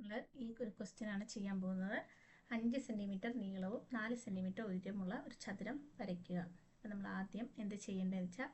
നമ്മൾ ഈ ഒരു ക്വസ്റ്റ്യൻ ആണ് ചെയ്യാൻ പോകുന്നത്. 5 സെൻറ്റിമീറ്റർ നീളവും 4 സെൻറ്റിമീറ്റർ ഉയരമുള്ള ഒരു ചതുരം വരയ്ക്കുക. അപ്പോൾ നമ്മൾ ആദ്യം എന്ത് ചെയ്യേണ്ടതെന്ന് വെച്ചാൽ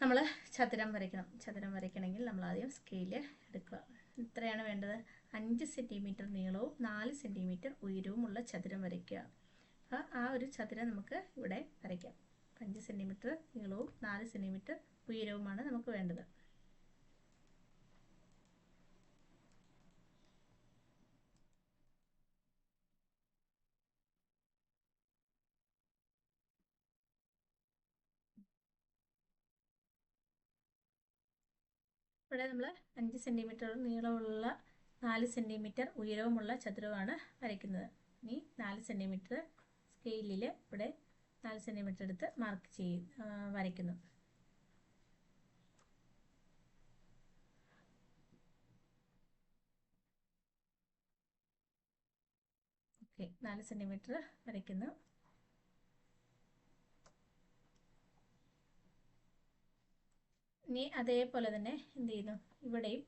നമ്മൾ ചതുരം വരയ്ക്കണം. ചതുരം വരയ്ക്കണമെങ്കിൽ നമ്മൾ ആദ്യം സ്കെയിൽ എടുക്കുക. ഇത്രയാണ് വേണ്ടത്. 5 സെൻറ്റിമീറ്റർ നീളവും 4 സെൻറ്റിമീറ്റർ ഉയരവുമുള്ള ചതുരം വരയ്ക്കുക. അപ്പോൾ ആ ഒരു ചതുരം നമുക്ക് ഇവിടെ വരയ്ക്കാം. 5 സെൻറ്റിമീറ്റർ നീളവും 4 സെൻറ്റിമീറ്റർ ഉയരവുമാണ് നമുക്ക് വേണ്ടത്. ഇവിടെ നമ്മൾ 5 സെൻറ്റിമീറ്റർ നീളമുള്ള 4 സെൻറ്റിമീറ്റർ ഉയരവുമുള്ള ചതുരമാണ് വരയ്ക്കുന്നത്. ഇനി 4 സെൻറ്റിമീറ്റർ സ്കെയിലിൽ ഇവിടെ 4 സെൻറ്റിമീറ്റർ എടുത്ത് മാർക്ക് വരയ്ക്കുന്നു. ഓക്കെ, 4 സെൻറ്റിമീറ്റർ വരയ്ക്കുന്നു. ഇനി അതേപോലെ തന്നെ എന്ത് ചെയ്യുന്നു, ഇവിടെയും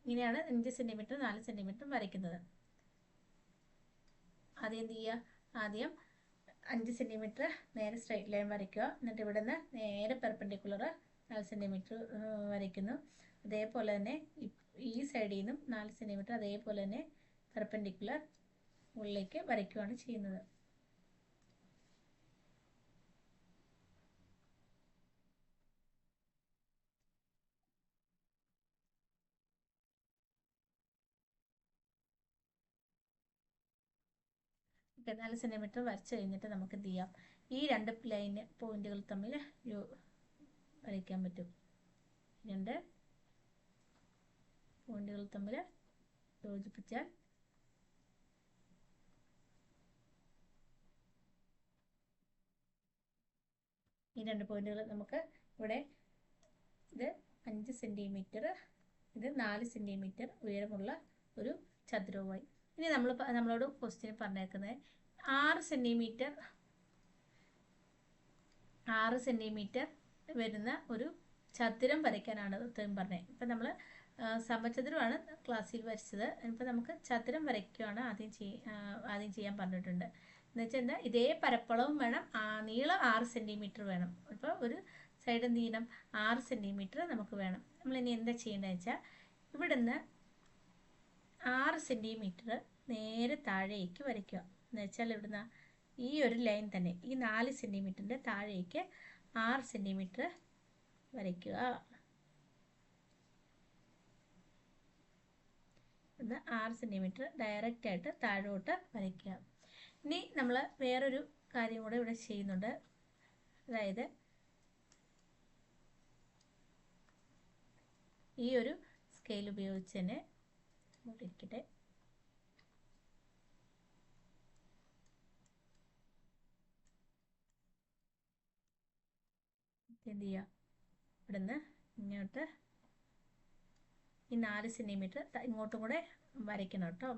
ഇങ്ങനെയാണ് 5 സെൻറ്റിമീറ്റർ 4 സെൻറ്റിമീറ്റർ വരയ്ക്കുന്നത്. ആദ്യം എന്ത് ചെയ്യുക, ആദ്യം 5 സെൻറ്റിമീറ്റർ നേരെ സ്ട്രൈറ്റ് ലൈൻ വരയ്ക്കുക. എന്നിട്ട് ഇവിടെ നിന്ന് നേരെ പെർപെൻഡിക്കുലർ 4 സെൻറ്റിമീറ്റർ വരയ്ക്കുന്നു. അതേപോലെ തന്നെ ഈ സൈഡിൽ നിന്നും 4 സെൻറ്റിമീറ്റർ അതേപോലെ തന്നെ പെർപെൻഡിക്കുലർ ഉള്ളിലേക്ക് വരയ്ക്കുകയാണ് ചെയ്യുന്നത്. ഓക്കെ, 4 സെൻറ്റിമീറ്റർ വരച്ച് കഴിഞ്ഞിട്ട് നമുക്ക് എന്ത് ചെയ്യാം, ഈ രണ്ട് പോയിന്റുകൾ തമ്മിൽ വരയ്ക്കാൻ പറ്റും. രണ്ട് പോയിന്റുകൾ തമ്മിൽ യോജിപ്പിച്ചാൽ ഈ രണ്ട് പോയിന്റുകൾ നമുക്ക് ഇവിടെ ഇത് 5 സെൻറ്റിമീറ്റർ, ഇത് 4 സെൻറ്റിമീറ്റർ ഉയരമുള്ള ഒരു ചതുരവുമായി. ഇനി നമ്മളോട് ക്വസ്റ്റ്യൻ പറഞ്ഞേക്കുന്നത് 6 സെൻറ്റിമീറ്റർ വരുന്ന ഒരു ചതുരം വരയ്ക്കാനാണ് ഉത്തരം പറഞ്ഞത്. ഇപ്പം നമ്മൾ സമചതുരമാണ് ക്ലാസ്സിൽ വരച്ചത്. ഇപ്പം നമുക്ക് ചതുരം വരയ്ക്കുകയാണ് ആദ്യം ചെയ്യാൻ പറഞ്ഞിട്ടുണ്ട്. എന്ന് വെച്ചാൽ എന്താ, ഇതേ പരപ്പളവും വേണം, നീളം 6 സെൻറ്റിമീറ്റർ വേണം. അപ്പോൾ ഒരു സൈഡ് എന്ത് ചെയ്യണം, 6 സെൻറ്റിമീറ്റർ നമുക്ക് വേണം. നമ്മളിനി എന്താ ചെയ്യേണ്ടതെന്ന് വെച്ചാൽ ഇവിടുന്ന് 6 സെൻറ്റിമീറ്റർ നേരെ താഴേക്ക് വരയ്ക്കുക. എന്ന് വെച്ചാൽ ഇവിടുന്ന് ഈ ഒരു ലൈൻ തന്നെ ഈ 4 സെൻറ്റിമീറ്ററിൻ്റെ താഴേക്ക് 6 സെൻറ്റിമീറ്റർ വരയ്ക്കുക. ഇന്ന് 6 സെൻറ്റിമീറ്റർ ഡയറക്റ്റായിട്ട് താഴോട്ട് വരയ്ക്കുക. ഇനി നമ്മൾ വേറൊരു കാര്യം കൂടെ ഇവിടെ ചെയ്യുന്നുണ്ട്. അതായത് ഈ ഒരു സ്കെയിൽ ഉപയോഗിച്ച് തന്നെ ഇരിക്കട്ടെ, എന്ത് ചെയ്യുക, ഇവിടുന്ന് ഇങ്ങോട്ട് ഈ 4 സെൻറ്റിമീറ്റർ ഇങ്ങോട്ടും കൂടെ വരയ്ക്കണം കേട്ടോ.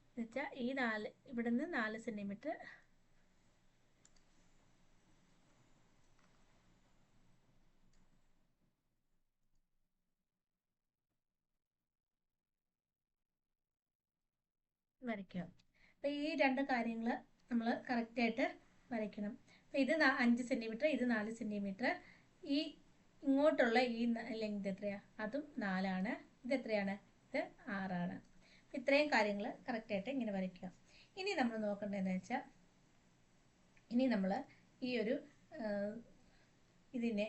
എന്ന് വെച്ചാൽ ഈ ഇവിടുന്ന് 4 സെൻറ്റിമീറ്റർ വരയ്ക്കുക. അപ്പോൾ ഈ രണ്ട് കാര്യങ്ങൾ നമ്മൾ കറക്റ്റായിട്ട് വരയ്ക്കണം. അപ്പോൾ ഇത് 5 സെൻറ്റിമീറ്റർ, ഇത് 4 സെൻറ്റിമീറ്റർ. ഈ ഇങ്ങോട്ടുള്ള ഈ ലെങ്ത് എത്രയാണ്, അതും 4 ആണ്. ഇത് എത്രയാണ്, ഇത് 6 ആണ്. ഇത്രയും കാര്യങ്ങൾ കറക്റ്റായിട്ട് ഇങ്ങനെ വരയ്ക്കുക. ഇനി നമ്മൾ നോക്കേണ്ടതെന്ന് വെച്ചാൽ ഇനി നമ്മൾ ഈ ഒരു ഇതിനെ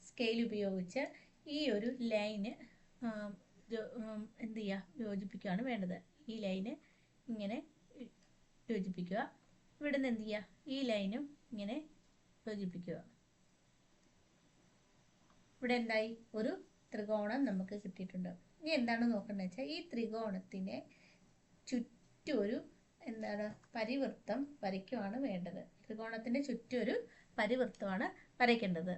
സ്കെയിൽ ഉപയോഗിച്ച് ഈ ഒരു ലൈന് എന്ത് ചെയ്യുക, യോജിപ്പിക്കുകയാണ് വേണ്ടത്. ഈ ലൈന് ഇങ്ങനെ യോജിപ്പിക്കുക. ഇവിടുന്ന് എന്ത് ചെയ്യുക, ഈ ലൈനും ഇങ്ങനെ യോജിപ്പിക്കുക. ഇവിടെ എന്തായി, ഒരു ത്രികോണം നമുക്ക് കിട്ടിയിട്ടുണ്ട്. ഇനി എന്താണ് നോക്കേണ്ടത് വെച്ചാൽ ഈ ത്രികോണത്തിനെ ചുറ്റും ഒരു പരിവൃത്തം വരയ്ക്കുകയാണ് വേണ്ടത്. ത്രികോണത്തിൻ്റെ ചുറ്റും ഒരു പരിവൃത്തമാണ് വരയ്ക്കേണ്ടത്.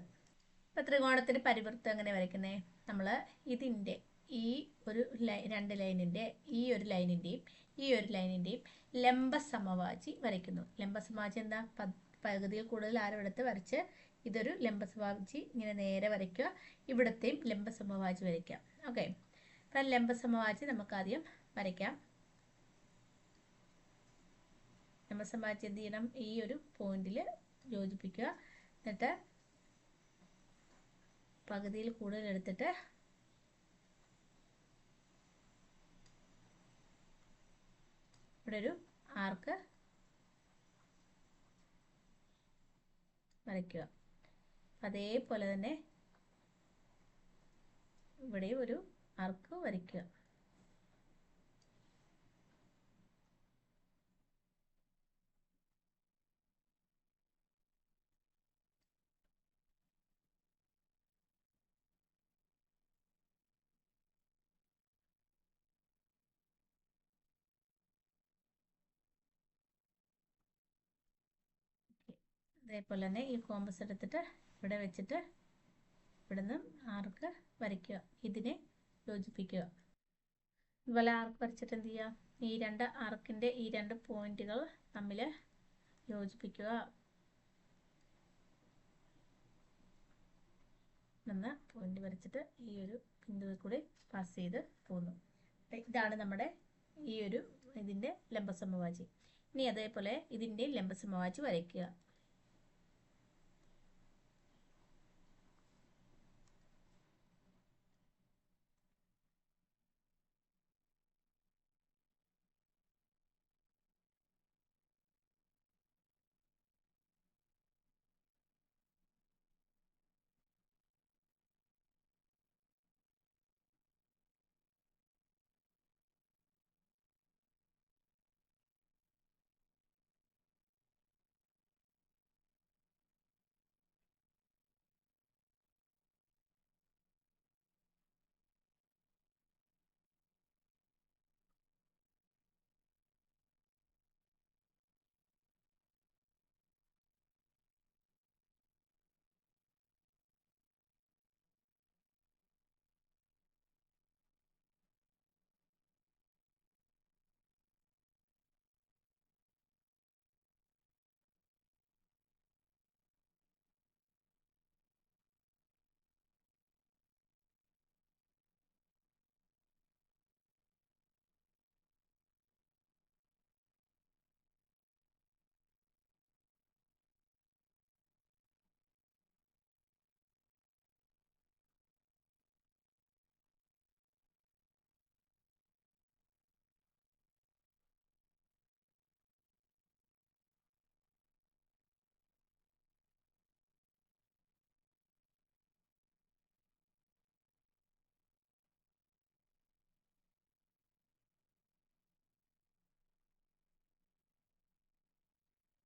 ഇപ്പം ത്രികോണത്തിൻ്റെ പരിവൃത്തം എങ്ങനെ വരയ്ക്കുന്നത്, നമ്മൾ ഇതിൻ്റെ ഈ ഒരു രണ്ട് ലൈനിൻ്റെ ഈ ഒരു ലൈനിൻ്റെയും ഈ ഒരു ലൈനിൻ്റെയും ലംബസമവാചി വരയ്ക്കുന്നു. ലംബസമവാചി എന്താ, പകുതിയിൽ കൂടുതൽ ആരമെടുത്ത് വരച്ച് ഇതൊരു ലംബസമവാചി ഇങ്ങനെ നേരെ വരയ്ക്കുക. ഇവിടത്തെയും ലംബസമവാചി വരയ്ക്കുക. ഓക്കെ, അപ്പം ലംബസമവാചി നമുക്ക് ആദ്യം വരയ്ക്കാം. ലംബ സമവാക്യം എന്ത് ചെയ്യണം? ഈ ഒരു പോയിന്റിൽ യോജിപ്പിക്കുക. എന്നിട്ട് പകുതിയിൽ കൂടുതൽ എടുത്തിട്ട് ഇവിടെ ഒരു ആർക്ക് വരയ്ക്കുക. അതേപോലെ തന്നെ ഇവിടെ ഒരു ആർക്ക് വരയ്ക്കുക. അതേപോലെ തന്നെ ഈ കോമ്പസ് എടുത്തിട്ട് ഇവിടെ വെച്ചിട്ട് ഇവിടുന്ന് ആർക്ക് വരയ്ക്കുക. ഇതിനെ യോജിപ്പിക്കുക. ഇതുപോലെ ആർക്ക് വരച്ചിട്ട് എന്ത് ചെയ്യുക? ഈ രണ്ട് ആർക്കിൻ്റെ ഈ രണ്ട് പോയിന്റുകൾ തമ്മിൽ യോജിപ്പിക്കുക. എന്ന പോയിന്റ് വരച്ചിട്ട് ഈ ഒരു ബിന്ദുവിൽ കൂടി പാസ് ചെയ്ത് പോകുന്നു. ഇതാണ് നമ്മുടെ ഈ ഒരു ഇതിൻ്റെ ലംബസമവാചി. ഇനി അതേപോലെ ഇതിൻ്റെ ലംബസമവാചി വരയ്ക്കുക.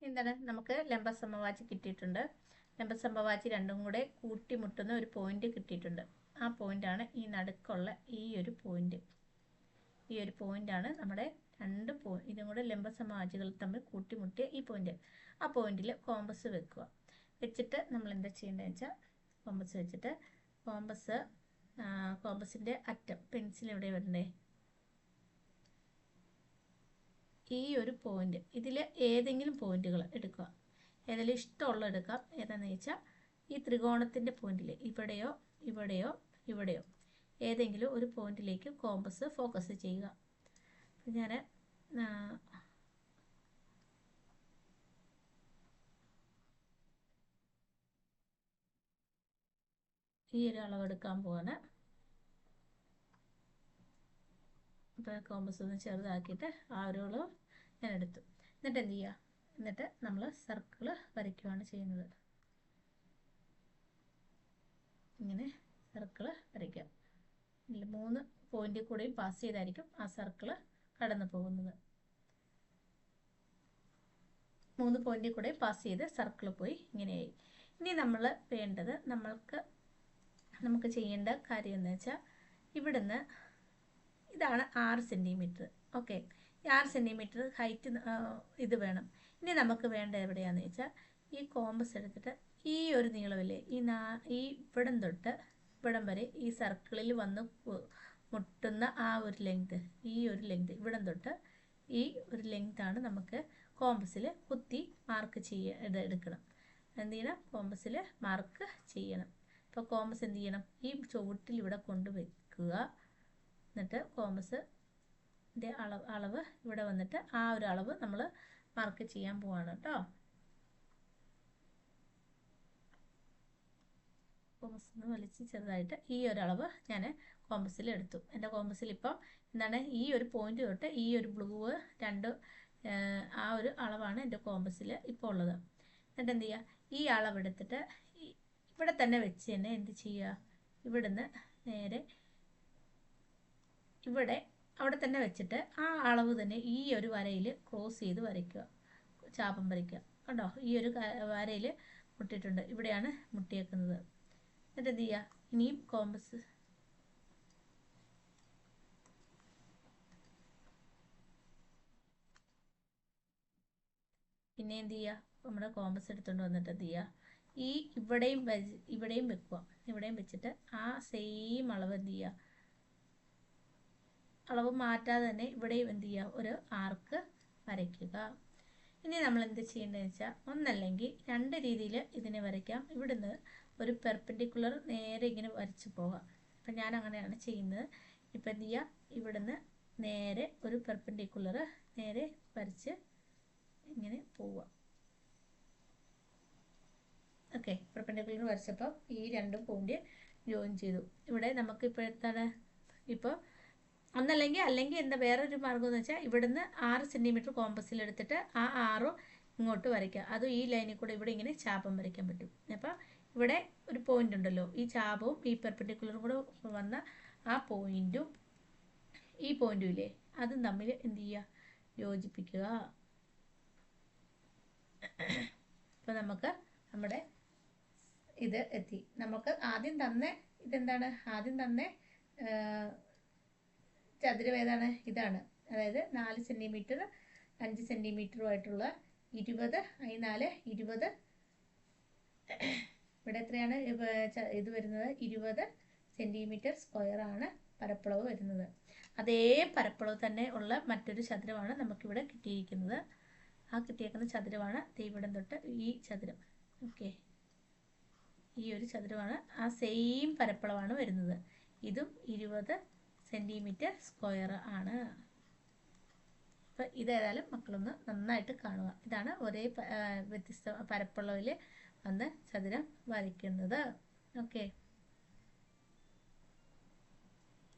എന്താണ്? നമുക്ക് ലംബസമവാചി കിട്ടിയിട്ടുണ്ട്. ലംബസമവാചി രണ്ടും കൂടെ കൂട്ടിമുട്ടുന്ന ഒരു പോയിന്റ് കിട്ടിയിട്ടുണ്ട്. ആ പോയിന്റാണ് ഈ നടുക്കുള്ള ഈ ഒരു പോയിന്റ്. ഈ ഒരു പോയിന്റാണ് നമ്മുടെ രണ്ട് ഇതും കൂടെ ലംബസമവാചികൾ തമ്മിൽ കൂട്ടിമുട്ടിയ ഈ പോയിന്റ്. ആ പോയിന്റിൽ കോമ്പസ് വെക്കുക. വെച്ചിട്ട് നമ്മൾ എന്താ ചെയ്യേണ്ടതെന്ന് വെച്ചാൽ കോമ്പസ് വെച്ചിട്ട് കോമ്പസിൻ്റെ അറ്റം പെൻസിൽ എവിടെ വരണ്ടേ? ഈ ഒരു പോയിന്റ്, ഇതിൽ ഏതെങ്കിലും പോയിന്റുകൾ എടുക്കുക. ഏതെങ്കിലും ഇഷ്ടമുള്ള എടുക്കാം. ഏതാണെന്ന് വെച്ചാൽ ഈ ത്രികോണത്തിൻ്റെ പോയിന്റിൽ ഇവിടെയോ ഇവിടെയോ ഇവിടെയോ ഏതെങ്കിലും ഒരു പോയിന്റിലേക്ക് കോമ്പസ് ഫോക്കസ് ചെയ്യുക. ഞാൻ ഈ ഒരു അളവെടുക്കാൻ പോവാണ്. അപ്പോൾ കോമ്പസ് ഒന്ന് ചെറുതാക്കിയിട്ട് ആ ഒരു അളവ് ഞാൻ എടുത്തു. എന്നിട്ട് എന്ത് ചെയ്യുക? എന്നിട്ട് നമ്മൾ സർക്കിൾ വരയ്ക്കുകയാണ് ചെയ്യുന്നത്. ഇങ്ങനെ സർക്കിൾ വരയ്ക്കുക. 3 പോയിന്റിൽ കൂടെയും പാസ് ചെയ്തായിരിക്കും ആ സർക്കിൾ കടന്നു പോകുന്നത്. 3 പോയിന്റിൽ കൂടെ പാസ് ചെയ്ത് സർക്കിൾ പോയി ഇങ്ങനെയായി. ഇനി നമ്മൾ വേണ്ടത് നമുക്ക് ചെയ്യേണ്ട കാര്യം എന്ന് വെച്ചാൽ ഇവിടുന്ന് ഇതാണ് 6 സെൻറ്റിമീറ്റർ. ഓക്കെ, 6 സെൻറ്റിമീറ്റർ ഹൈറ്റ് ഇത് വേണം. ഇനി നമുക്ക് വേണ്ട എവിടെയാണെന്ന് വെച്ചാൽ ഈ കോമ്പസ് എടുത്തിട്ട് ഈ ഒരു നീളമില്ലേ, ഈ ഇവിടം തൊട്ട് ഇവിടം വരെ ഈ സർക്കിളിൽ വന്ന് മുട്ടുന്ന ആ ഒരു ലെങ്ത്, ഈ ഒരു ലെങ്ത് ഇവിടം തൊട്ട് ഈ ഒരു ലെങ്താണ് നമുക്ക് കോമ്പസിൽ കുത്തി മാർക്ക് എടുക്കണം. എന്ത് ചെയ്യണം? കോമ്പസിൽ മാർക്ക് ചെയ്യണം. അപ്പോൾ കോമ്പസ് എന്ത് ചെയ്യണം? ഈ ചുവട്ടിൽ ഇവിടെ കൊണ്ടുവയ്ക്കുക. എന്നിട്ട് കോമ്പസ് ഇതിൻ്റെ അളവ് ഇവിടെ വന്നിട്ട് ആ ഒരു അളവ് നമ്മൾ മാർക്ക് ചെയ്യാൻ പോവാണ് കേട്ടോ. കോമ്പസിൽ നിന്ന് വലിച്ച് ചെറുതായിട്ട് ഈ ഒരു അളവ് ഞാൻ കോമ്പസിൽ എടുത്തു. എൻ്റെ കോമ്പസിൽ ഇപ്പം എന്താണ് ഈ ഒരു പോയിന്റ് തൊട്ട് ഈ ഒരു ബ്ലൂ രണ്ട് ആ ഒരു അളവാണ് എൻ്റെ കോമ്പസിൽ ഇപ്പോൾ ഉള്ളത്. എന്നിട്ട് എന്ത് ചെയ്യുക, ഈ അളവെടുത്തിട്ട് ഇവിടെ തന്നെ വെച്ച് തന്നെ എന്ത് ചെയ്യുക, ഇവിടുന്ന് നേരെ അവിടെ തന്നെ വെച്ചിട്ട് ആ അളവ് തന്നെ ഈ ഒരു വരയിൽ ക്രോസ് ചെയ്ത് വരയ്ക്കുക, ചാപം വരയ്ക്കുക. കണ്ടോ, ഈ ഒരു വരയിൽ മുട്ടിയിട്ടുണ്ട്, ഇവിടെയാണ് മുട്ടിയേക്കുന്നത്. എന്നിട്ട് എന്ത് ചെയ്യുക, ഇനിയും കോമ്പസ് പിന്നെ എന്ത് ചെയ്യുക, നമ്മുടെ കോമ്പസ് എടുത്തുകൊണ്ട് വന്നിട്ട് എന്ത് ചെയ്യുക, ഈ ഇവിടെയും വെക്കുക, ഇവിടെയും വെച്ചിട്ട് ആ സെയിം അളവ് എന്ത് ചെയ്യുക, അളവ് മാറ്റാതെ തന്നെ ഇവിടെയും എന്ത് ചെയ്യുക, ഒരു ആർക്ക് വരയ്ക്കുക. ഇനി നമ്മൾ എന്ത് ചെയ്യേണ്ടതെന്ന് വെച്ചാൽ, ഒന്നല്ലെങ്കിൽ രണ്ട് രീതിയിൽ ഇതിനെ വരയ്ക്കാം. ഇവിടുന്ന് ഒരു പെർപെൻഡിക്കുലർ നേരെ ഇങ്ങനെ വരച്ച് പോകാം. അപ്പം ഞാൻ അങ്ങനെയാണ് ചെയ്യുന്നത്. ഇപ്പം എന്ത് ചെയ്യുക, ഇവിടുന്ന് നേരെ ഒരു പെർപെൻഡിക്കുലർ നേരെ വരച്ച് ഇങ്ങനെ പോവുക. ഓക്കെ, പെർപെൻഡിക്കുലർ വരച്ചപ്പോൾ ഈ രണ്ടും പോയിന്റ് ജോയിൻ ചെയ്തു. ഇവിടെ നമുക്ക് ഇപ്പോൾ എന്താണ്, ഇപ്പോൾ അല്ലെങ്കിൽ എന്താ വേറൊരു മാർഗ്ഗം എന്ന് വെച്ചാൽ, ഇവിടുന്ന് 6 സെൻറ്റിമീറ്റർ കോമ്പസിൽ എടുത്തിട്ട് ആ 6 ഇങ്ങോട്ട് വരയ്ക്കുക. അതും ഈ ലൈനിൽ കൂടെ ഇവിടെ ഇങ്ങനെ ചാപം വരയ്ക്കാൻ പറ്റും. അപ്പോൾ ഇവിടെ ഒരു പോയിന്റ് ഉണ്ടല്ലോ, ഈ ചാപവും ഈ പെർപെൻഡിക്കുലറും കൂടെ വന്ന ആ പോയിന്റും ഈ പോയിന്റും ഇല്ലേ, അതും തമ്മിൽ എന്ത് ചെയ്യുക, യോജിപ്പിക്കുക. അപ്പോൾ നമുക്ക് നമ്മുടെ ഇത് എത്തി. നമുക്ക് ആദ്യം തന്നെ ഇതെന്താണ്, ആദ്യം തന്നെ ചതുരം ഏതാണ്, ഇതാണ്. അതായത് 4 സെൻറ്റിമീറ്റർ 5 സെൻറ്റിമീറ്ററുമായിട്ടുള്ള 20 4 20, ഇവിടെ എത്രയാണ് ഇത് വരുന്നത്, 20 സെൻറ്റിമീറ്റർ സ്ക്വയർ ആണ് പരപ്പളവ് വരുന്നത്. അതേ പരപ്പളവ് തന്നെ ഉള്ള മറ്റൊരു ചതുരമാണ് നമുക്കിവിടെ കിട്ടിയിരിക്കുന്നത്. ആ കിട്ടിയേക്കുന്ന ചതുരമാണ് ഇവിടം തൊട്ട് ഈ ചതുരം. ഓക്കെ, ഈ ഒരു ചതുരമാണ്, ആ സെയിം പരപ്പളവാണ് വരുന്നത്. ഇതും 20 സെൻറ്റിമീറ്റർ സ്ക്വയർ ആണ്. അപ്പോൾ ഇതേതായാലും മക്കളൊന്ന് നന്നായിട്ട് കാണുക. ഇതാണ് ഒരേ വ്യത്യസ്ത പരപ്പളവിൽ വന്ന് ചതുരം വരയ്ക്കുന്നത്. ഓക്കെ.